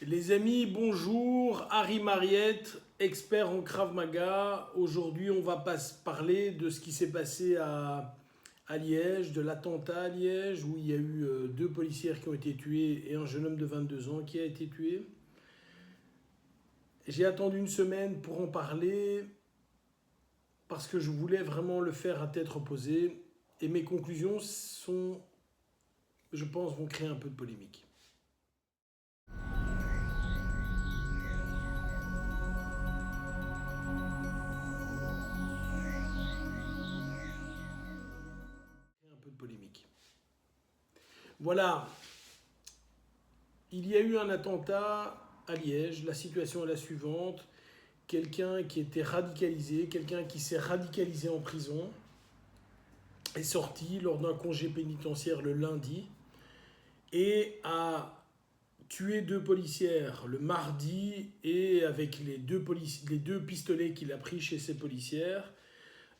Les amis, bonjour, Harry Mariette, expert en Krav Maga. Aujourd'hui, on va parler de ce qui s'est passé à Liège, de l'attentat à Liège, où il y a eu deux policières qui ont été tuées et un jeune homme de 22 ans qui a été tué. J'ai attendu une semaine pour en parler parce que je voulais vraiment le faire à tête reposée. Et mes conclusions sont, je pense, vont créer un peu de polémique. Un peu de polémique. Voilà, il y a eu un attentat à Liège. La situation est la suivante. Quelqu'un qui était radicalisé, quelqu'un qui s'est radicalisé en prison, est sorti lors d'un congé pénitentiaire le lundi et a tué deux policières le mardi et avec les deux pistolets qu'il a pris chez ces policières,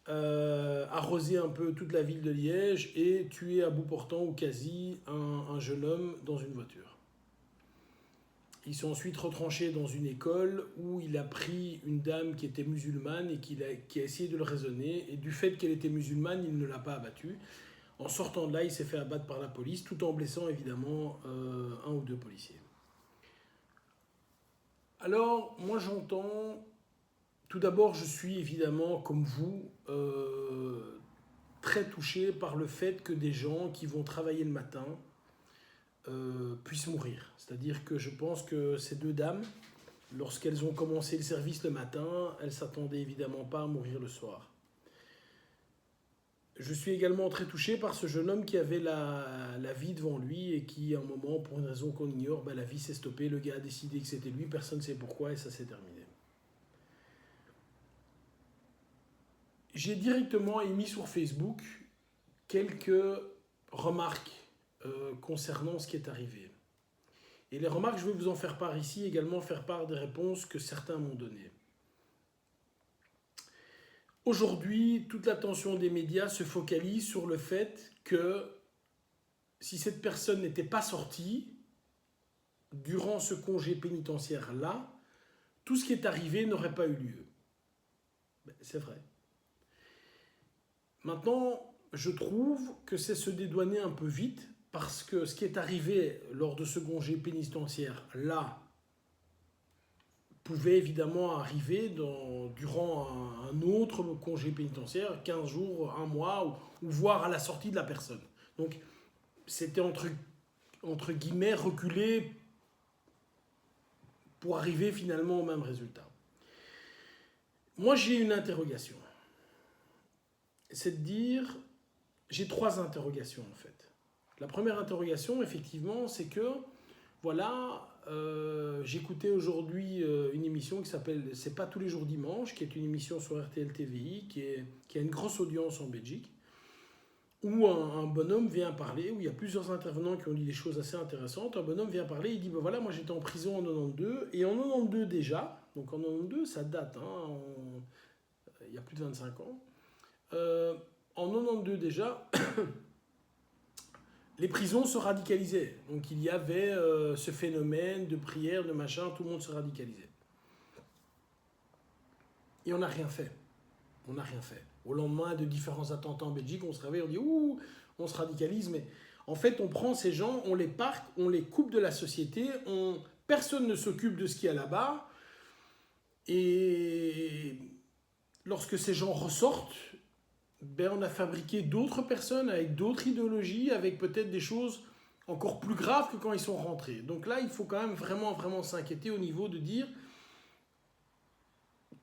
arrosé un peu toute la ville de Liège et tué à bout portant ou quasi un jeune homme dans une voiture. Ils sont ensuite retranchés dans une école où il a pris une dame qui était musulmane et qui a essayé de le raisonner. Et du fait qu'elle était musulmane, il ne l'a pas abattue. En sortant de là, il s'est fait abattre par la police, tout en blessant évidemment un ou deux policiers. Alors, moi j'entends... Tout d'abord, je suis évidemment, comme vous, très touché par le fait que des gens qui vont travailler le matin puissent mourir. C'est-à-dire que je pense que ces deux dames, lorsqu'elles ont commencé le service le matin, elles ne s'attendaient évidemment pas à mourir le soir. Je suis également très touché par ce jeune homme qui avait la vie devant lui et qui, à un moment, pour une raison qu'on ignore, la vie s'est stoppée, le gars a décidé que c'était lui, personne ne sait pourquoi et ça s'est terminé. J'ai directement émis sur Facebook quelques remarques concernant ce qui est arrivé. Et les remarques, je vais vous en faire part ici, également faire part des réponses que certains m'ont données. Aujourd'hui, toute l'attention des médias se focalise sur le fait que si cette personne n'était pas sortie, durant ce congé pénitentiaire-là, tout ce qui est arrivé n'aurait pas eu lieu. C'est vrai. Maintenant, je trouve que c'est se dédouaner un peu vite, parce que ce qui est arrivé lors de ce congé pénitentiaire-là pouvait évidemment arriver durant un autre congé pénitentiaire, 15 jours, un mois, ou voire à la sortie de la personne. Donc, c'était entre guillemets reculé pour arriver finalement au même résultat. Moi, j'ai une interrogation. C'est de dire, j'ai trois interrogations en fait. La première interrogation, effectivement, c'est que, voilà, j'écoutais aujourd'hui une émission qui s'appelle C'est pas tous les jours dimanche, qui est une émission sur RTL TVI, qui a une grosse audience en Belgique, où un bonhomme vient parler, où il y a plusieurs intervenants qui ont dit des choses assez intéressantes. Un bonhomme vient parler, il dit, ben voilà, moi j'étais en prison en 92, et en 92 déjà, donc en 92, ça date, il y a plus de 25 ans, en 92 déjà, les prisons se radicalisaient. Donc il y avait ce phénomène de prière, de machin, tout le monde se radicalisait. Et on n'a rien fait. On n'a rien fait. Au lendemain de différents attentats en Belgique, on se réveille, on dit « Ouh, on se radicalise ». Mais en fait, on prend ces gens, on les parque, on les coupe de la société, personne ne s'occupe de ce qu'il y a là-bas. Et lorsque ces gens ressortent, on a fabriqué d'autres personnes avec d'autres idéologies, avec peut-être des choses encore plus graves que quand ils sont rentrés. Donc là, il faut quand même vraiment s'inquiéter au niveau de dire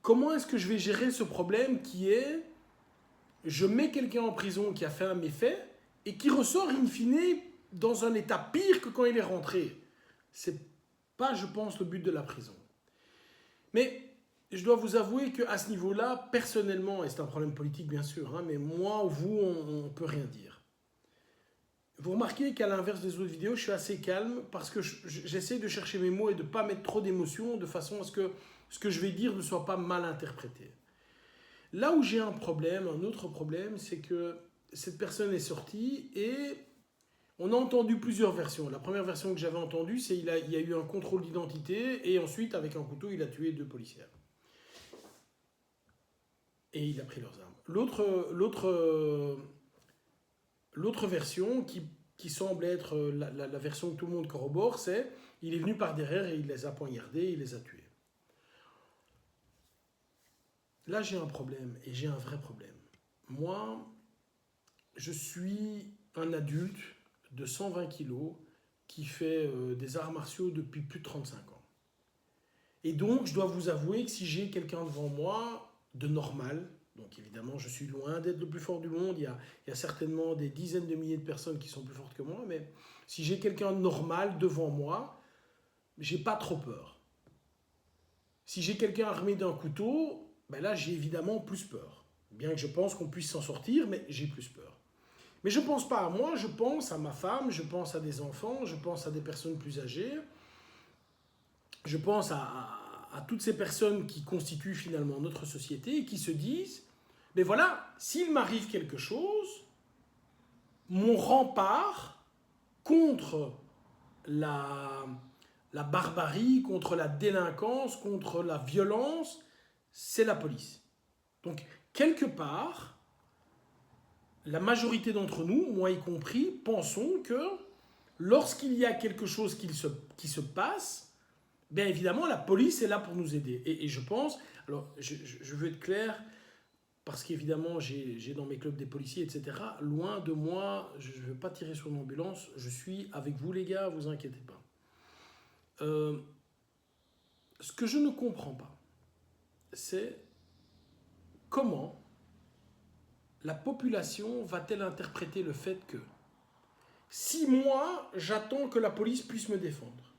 comment est-ce que je vais gérer ce problème qui est je mets quelqu'un en prison qui a fait un méfait et qui ressort in fine dans un état pire que quand il est rentré. C'est pas, je pense, le but de la prison. Mais je dois vous avouer qu'à ce niveau-là, personnellement, et c'est un problème politique bien sûr, mais moi ou vous, on ne peut rien dire. Vous remarquez qu'à l'inverse des autres vidéos, je suis assez calme parce que j'essaie de chercher mes mots et de ne pas mettre trop d'émotions de façon à ce que ce que je vais dire ne soit pas mal interprété. Là où j'ai un autre problème, c'est que cette personne est sortie et On a entendu plusieurs versions. La première version que j'avais entendue, c'est qu'il y a eu un contrôle d'identité et ensuite, avec un couteau, il a tué 2 policières. Et il a pris leurs armes. L'autre version, qui semble être la version que tout le monde corrobore, c'est il est venu par derrière et il les a poignardés, il les a tués. Là, j'ai un problème, et j'ai un vrai problème. Moi, je suis un adulte de 120 kilos qui fait des arts martiaux depuis plus de 35 ans. Et donc, je dois vous avouer que si j'ai quelqu'un devant moi de normal, donc évidemment, je suis loin d'être le plus fort du monde, il y a certainement des dizaines de milliers de personnes qui sont plus fortes que moi, mais si j'ai quelqu'un de normal devant moi, j'ai pas trop peur. Si j'ai quelqu'un armé d'un couteau, ben là, j'ai évidemment plus peur. Bien que je pense qu'on puisse s'en sortir, mais j'ai plus peur. Mais je ne pense pas à moi, je pense à ma femme, je pense à des enfants, je pense à des personnes plus âgées, je pense à toutes ces personnes qui constituent finalement notre société et qui se disent, mais voilà, s'il m'arrive quelque chose, mon rempart contre la barbarie, contre la délinquance, contre la violence, c'est la police. Donc, quelque part, la majorité d'entre nous, moi y compris, pensons que lorsqu'il y a quelque chose qui se passe, bien évidemment, la police est là pour nous aider. Et je pense, alors je veux être clair, parce qu'évidemment, j'ai dans mes clubs des policiers, etc. Loin de moi, je ne veux pas tirer sur l'ambulance, je suis avec vous les gars, vous inquiétez pas. Ce que je ne comprends pas, c'est comment la population va-t-elle interpréter le fait que si moi, j'attends que la police puisse me défendre,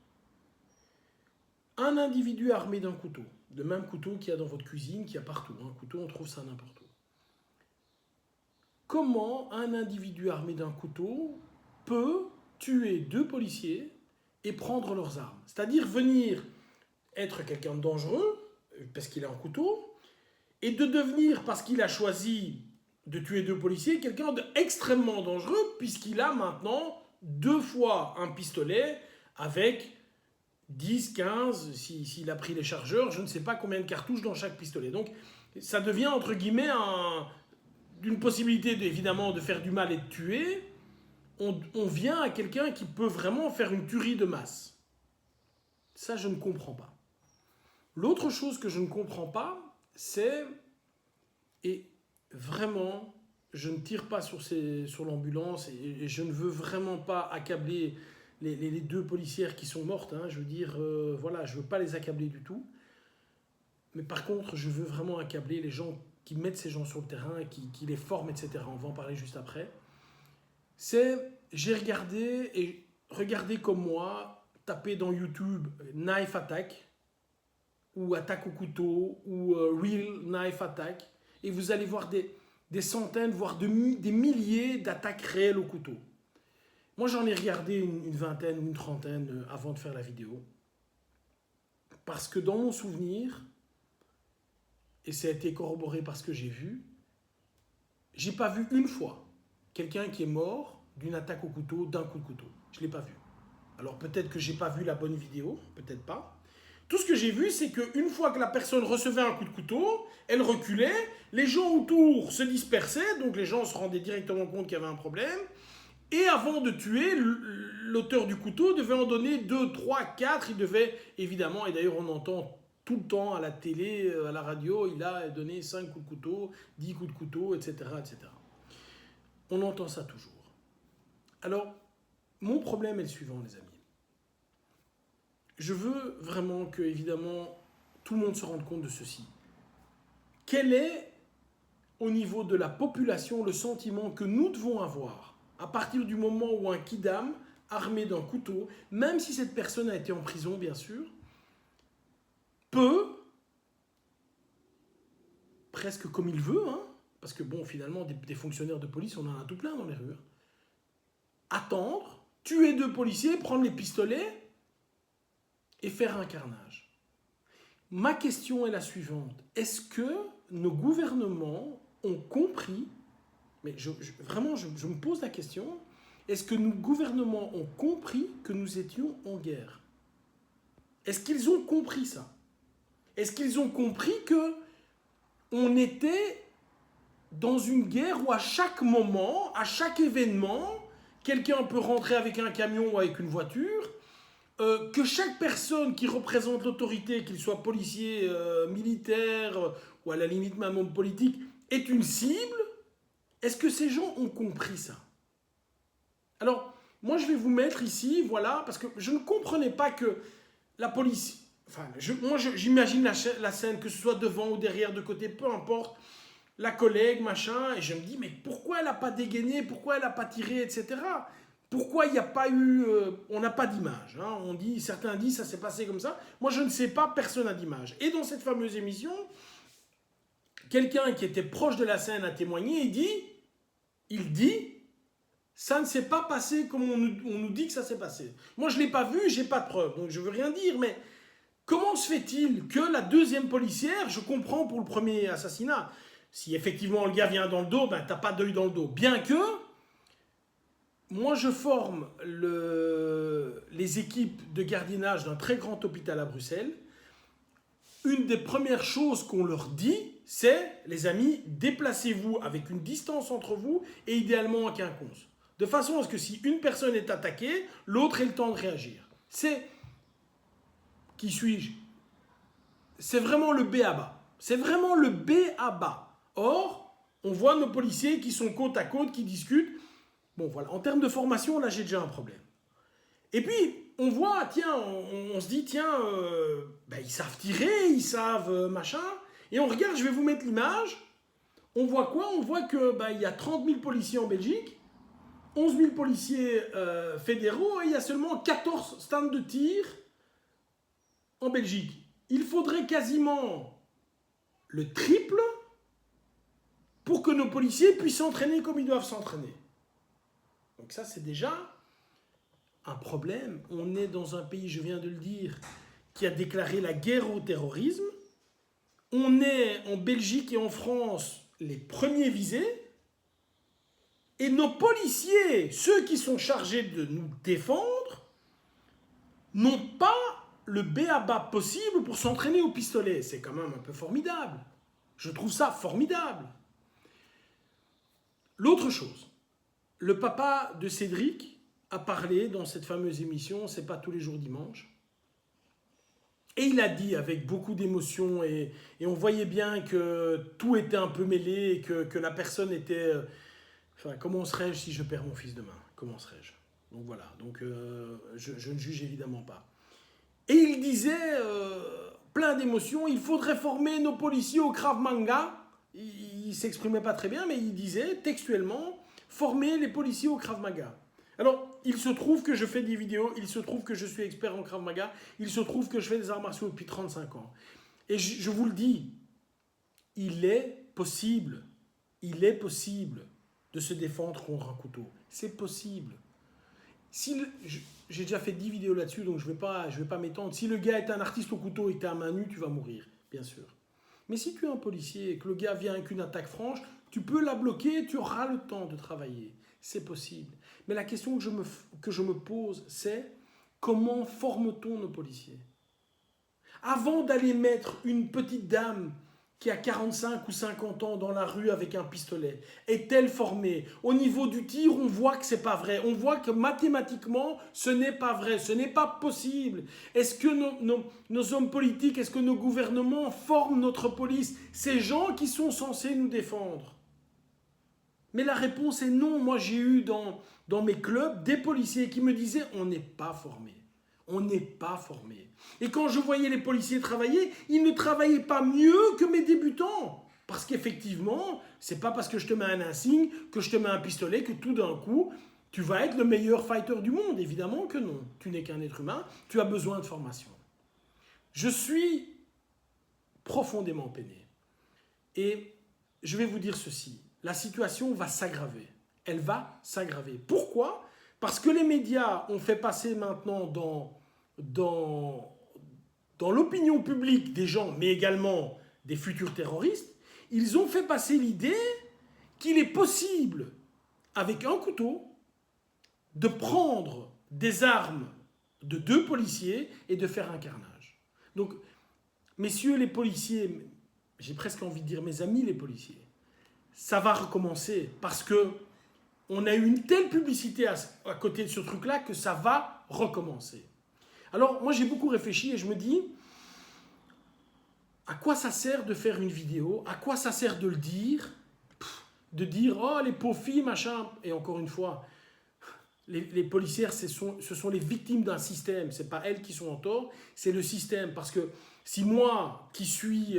un individu armé d'un couteau, le même couteau qu'il y a dans votre cuisine, qu'il y a partout, un couteau, on trouve ça n'importe où. Comment un individu armé d'un couteau peut tuer 2 policiers et prendre leurs armes? C'est-à-dire venir être quelqu'un de dangereux, parce qu'il a un couteau, et de devenir, parce qu'il a choisi de tuer 2 policiers, quelqu'un d'extrêmement dangereux, puisqu'il a maintenant 2 fois un pistolet avec 10, 15, s'il a pris les chargeurs, je ne sais pas combien de cartouches dans chaque pistolet. Donc ça devient entre guillemets d'une possibilité évidemment de faire du mal et de tuer, on vient à quelqu'un qui peut vraiment faire une tuerie de masse. Ça, je ne comprends pas. L'autre chose que je ne comprends pas, c'est, et vraiment, je ne tire pas sur l'ambulance et je ne veux vraiment pas accabler les 2 policières qui sont mortes, hein, je veux dire, voilà, je ne veux pas les accabler du tout. Mais par contre, je veux vraiment accabler les gens qui mettent ces gens sur le terrain, qui les forment, etc. On va en parler juste après. J'ai regardé, et regardez comme moi, tapez dans YouTube Knife Attack, ou attaque au couteau, ou Real Knife Attack, et vous allez voir des centaines, voire des milliers d'attaques réelles au couteau. Moi, j'en ai regardé une vingtaine ou une trentaine avant de faire la vidéo. Parce que dans mon souvenir, et ça a été corroboré par ce que j'ai vu, j'ai pas vu une fois quelqu'un qui est mort d'une attaque au couteau, d'un coup de couteau. Je l'ai pas vu. Alors peut-être que j'ai pas vu la bonne vidéo, peut-être pas. Tout ce que j'ai vu, c'est qu'une fois que la personne recevait un coup de couteau, elle reculait, les gens autour se dispersaient, donc les gens se rendaient directement compte qu'il y avait un problème, et avant de tuer, l'auteur du couteau devait en donner 2, 3, 4, il devait évidemment, et d'ailleurs on entend tout le temps à la télé, à la radio, il a donné 5 coups de couteau, 10 coups de couteau, etc., etc. On entend ça toujours. Alors, mon problème est le suivant, les amis. Je veux vraiment que, évidemment, tout le monde se rende compte de ceci. Quel est, au niveau de la population, le sentiment que nous devons avoir à partir du moment où un kidam, armé d'un couteau, même si cette personne a été en prison, bien sûr, peut, presque comme il veut, hein, parce que bon, finalement, des fonctionnaires de police, on en a tout plein dans les rues, attendre, tuer 2 policiers, prendre les pistolets et faire un carnage. Ma question est la suivante. Est-ce que nos gouvernements ont compris, mais vraiment, je me pose la question, est-ce que nos gouvernements ont compris que nous étions en guerre? Est-ce qu'ils ont compris ça? Est-ce qu'ils ont compris que on était dans une guerre où à chaque moment, à chaque événement, quelqu'un peut rentrer avec un camion ou avec une voiture, que chaque personne qui représente l'autorité, qu'il soit policier, militaire ou à la limite même homme politique, est une cible? Est-ce que ces gens ont compris ça? Alors, moi je vais vous mettre ici, voilà, parce que je ne comprenais pas que la police... Enfin, moi j'imagine la scène, que ce soit devant ou derrière, de côté, peu importe, la collègue, machin, et je me dis, mais pourquoi elle n'a pas dégainé, pourquoi elle n'a pas tiré, etc. Pourquoi il n'y a pas eu... on n'a pas d'image. Hein, certains disent, ça s'est passé comme ça. Moi, je ne sais pas, personne n'a d'image. Et dans cette fameuse émission, quelqu'un qui était proche de la scène a témoigné, il dit, ça ne s'est pas passé comme on nous dit que ça s'est passé. Moi, je ne l'ai pas vu, je n'ai pas de preuves, donc je ne veux rien dire, mais comment se fait-il que la deuxième policière, je comprends pour le premier assassinat, si effectivement le gars vient dans le dos, ben t'as pas d'œil dans le dos. Bien que, moi je forme les équipes de gardiennage d'un très grand hôpital à Bruxelles. Une des premières choses qu'on leur dit, c'est, les amis, déplacez-vous avec une distance entre vous et idéalement en quinconce. De façon à ce que si une personne est attaquée, l'autre ait le temps de réagir. C'est... Qui suis-je? C'est vraiment le B à bas. C'est vraiment le B à bas. Or, on voit nos policiers qui sont côte à côte, qui discutent. Bon, voilà. En termes de formation, là, j'ai déjà un problème. Et puis, on voit, tiens, on se dit, tiens, ben, ils savent tirer, ils savent machin. Et on regarde, je vais vous mettre l'image. On voit quoi? On voit que ben, il y a 30 000 policiers en Belgique, 11 000 policiers fédéraux, et il y a seulement 14 stands de tir en Belgique. Il faudrait quasiment le triple pour que nos policiers puissent s'entraîner comme ils doivent s'entraîner. Donc ça, c'est déjà un problème. On est dans un pays, je viens de le dire, qui a déclaré la guerre au terrorisme. On est en Belgique et en France les premiers visés. Et nos policiers, ceux qui sont chargés de nous défendre, n'ont pas le b.a.-ba possible pour s'entraîner au pistolet. C'est quand même un peu formidable. Je trouve ça formidable. L'autre chose, le papa de Cédric a parlé dans cette fameuse émission, c'est pas tous les jours dimanche, et il a dit avec beaucoup d'émotion, et on voyait bien que tout était un peu mêlé, et que la personne était... Enfin, comment serais-je si je perds mon fils demain? Comment serais-je? Donc voilà, donc, je ne juge évidemment pas. Et il disait, plein d'émotions, il faudrait former nos policiers au Krav Maga. Il ne s'exprimait pas très bien, mais il disait textuellement, former les policiers au Krav Maga. Alors, il se trouve que je fais des vidéos, il se trouve que je suis expert en Krav Maga, il se trouve que je fais des arts martiaux depuis 35 ans. Et je vous le dis, il est possible de se défendre contre un couteau. C'est possible. J'ai déjà fait 10 vidéos là-dessus, donc je vais pas m'étendre. Si le gars est un artiste au couteau et que tu es à main nue, tu vas mourir, bien sûr. Mais si tu es un policier et que le gars vient avec une attaque franche, tu peux la bloquer, tu auras le temps de travailler. C'est possible. Mais la question que je me pose, c'est comment forme-t-on nos policiers? Avant d'aller mettre une petite dame qui a 45 ou 50 ans dans la rue avec un pistolet, est-elle formée? Au niveau du tir, on voit que c'est pas vrai. On voit que mathématiquement, ce n'est pas vrai. Ce n'est pas possible. Est-ce que nos hommes politiques, est-ce que nos gouvernements forment notre police? Ces gens qui sont censés nous défendre. Mais la réponse est non. Moi, j'ai eu dans mes clubs des policiers qui me disaient on n'est pas formés. On n'est pas formés. Et quand je voyais les policiers travailler, ils ne travaillaient pas mieux que mes débutants. Parce qu'effectivement, c'est pas parce que je te mets un insigne, que je te mets un pistolet, que tout d'un coup, tu vas être le meilleur fighter du monde. Évidemment que non. Tu n'es qu'un être humain, tu as besoin de formation. Je suis profondément peiné. Et je vais vous dire ceci. La situation va s'aggraver. Elle va s'aggraver. Pourquoi ? Parce que les médias ont fait passer maintenant dans l'opinion publique des gens, mais également des futurs terroristes, ils ont fait passer l'idée qu'il est possible, avec un couteau, de prendre des armes de 2 policiers et de faire un carnage. Donc, messieurs les policiers, j'ai presque envie de dire mes amis les policiers, ça va recommencer parce que on a eu une telle publicité à côté de ce truc-là que ça va recommencer. Alors, moi, j'ai beaucoup réfléchi et je me dis, à quoi ça sert de faire une vidéo? À quoi ça sert de le dire? De dire, oh, les pauvres filles, machin. Et encore une fois, les policières, ce sont les victimes d'un système. Ce n'est pas elles qui sont en tort, c'est le système. Parce que si moi, qui suis,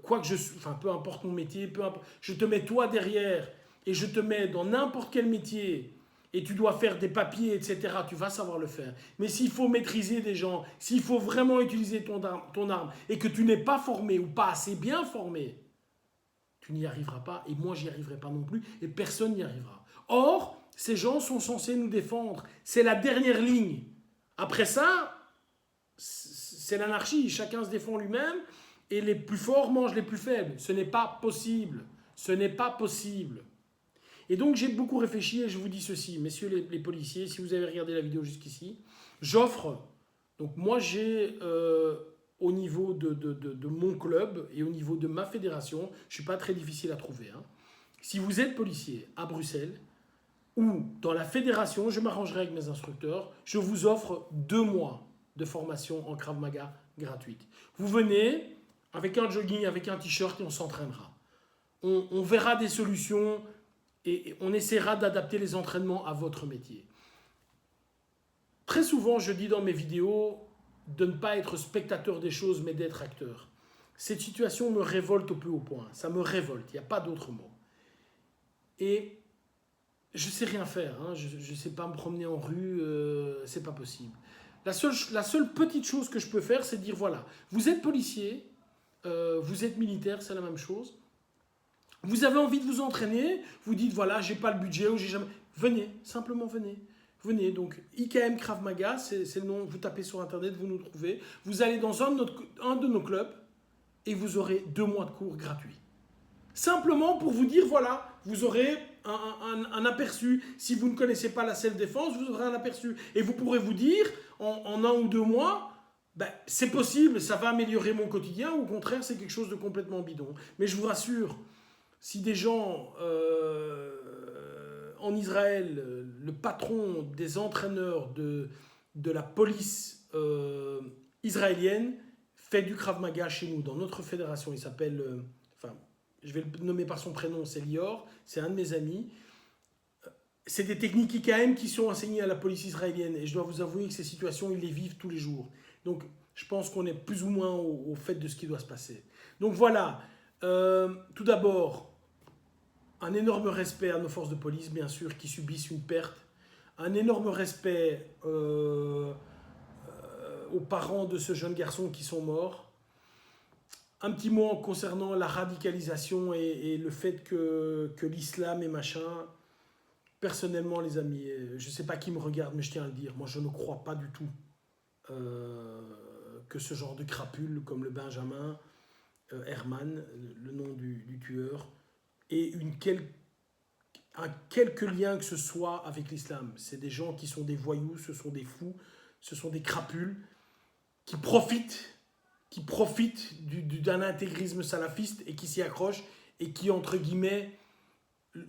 quoi que je suis, enfin, peu importe mon métier, peu importe, je te mets toi derrière et je te mets dans n'importe quel métier et tu dois faire des papiers, etc., tu vas savoir le faire. Mais s'il faut maîtriser des gens, s'il faut vraiment utiliser ton arme et que tu n'es pas formé ou pas assez bien formé, tu n'y arriveras pas et moi, j'y arriverai pas non plus et personne n'y arrivera. Or, ces gens sont censés nous défendre. C'est la dernière ligne. Après ça, c'est l'anarchie. Chacun se défend lui-même et les plus forts mangent les plus faibles. Ce n'est pas possible. Ce n'est pas possible. Et donc, j'ai beaucoup réfléchi et je vous dis ceci, messieurs les policiers, si vous avez regardé la vidéo jusqu'ici, j'offre, donc moi j'ai au niveau de mon club et au niveau de ma fédération, je ne suis pas très difficile à trouver. Hein. Si vous êtes policier à Bruxelles ou dans la fédération, je m'arrangerai avec mes instructeurs, je vous offre 2 mois de formation en Krav Maga gratuite. Vous venez avec un jogging, avec un t-shirt et on s'entraînera. On verra des solutions et on essaiera d'adapter les entraînements à votre métier. Très souvent, je dis dans mes vidéos de ne pas être spectateur des choses, mais d'être acteur. Cette situation me révolte au plus haut point. Ça me révolte, il n'y a pas d'autre mot. Et je ne sais rien faire, hein. Je ne sais pas me promener en rue, c'est pas possible. La seule petite chose que je peux faire, c'est dire, voilà, vous êtes policier, vous êtes militaire, c'est la même chose. Vous avez envie de vous entraîner, vous dites, voilà, j'ai pas le budget ou j'ai jamais... Venez, simplement venez. Venez, donc IKM Krav Maga, c'est le nom, vous tapez sur Internet, vous nous trouvez. Vous allez dans un de nos clubs et vous aurez 2 mois de cours gratuits. Simplement pour vous dire, voilà, vous aurez un aperçu. Si vous ne connaissez pas la self-défense, vous aurez un aperçu. Et vous pourrez vous dire, en 1 ou 2 mois, ben, c'est possible, ça va améliorer mon quotidien, ou au contraire, c'est quelque chose de complètement bidon. Mais je vous rassure, si des gens en Israël, le patron des entraîneurs de la police israélienne fait du Krav Maga chez nous, dans notre fédération, il s'appelle, je vais le nommer par son prénom, c'est Lior, c'est un de mes amis. C'est des techniques IKM qui sont enseignées à la police israélienne et je dois vous avouer que ces situations, ils les vivent tous les jours. Donc, je pense qu'on est plus ou moins au fait de ce qui doit se passer. Donc voilà, tout d'abord, un énorme respect à nos forces de police, bien sûr, qui subissent une perte. Un énorme respect aux parents de ce jeune garçon qui sont morts. Un petit mot concernant la radicalisation et le fait que l'islam et machin. Personnellement, les amis, je ne sais pas qui me regarde, mais je tiens à le dire, moi je ne crois pas du tout que ce genre de crapule, comme le Benjamin Herman, le nom du tueur, ait quelque lien que ce soit avec l'islam. C'est des gens qui sont des voyous, ce sont des fous, ce sont des crapules qui profitent d'un intégrisme salafiste et qui s'y accrochent et qui, entre guillemets,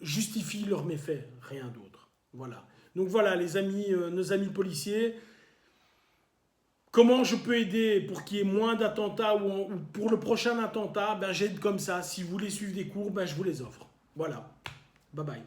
justifient leurs méfaits, rien d'autre. Voilà. Donc voilà, les amis, nos amis policiers, comment je peux aider pour qu'il y ait moins d'attentats ou pour le prochain attentat, ben j'aide comme ça. Si vous voulez suivre des cours, ben je vous les offre. Voilà. Bye bye.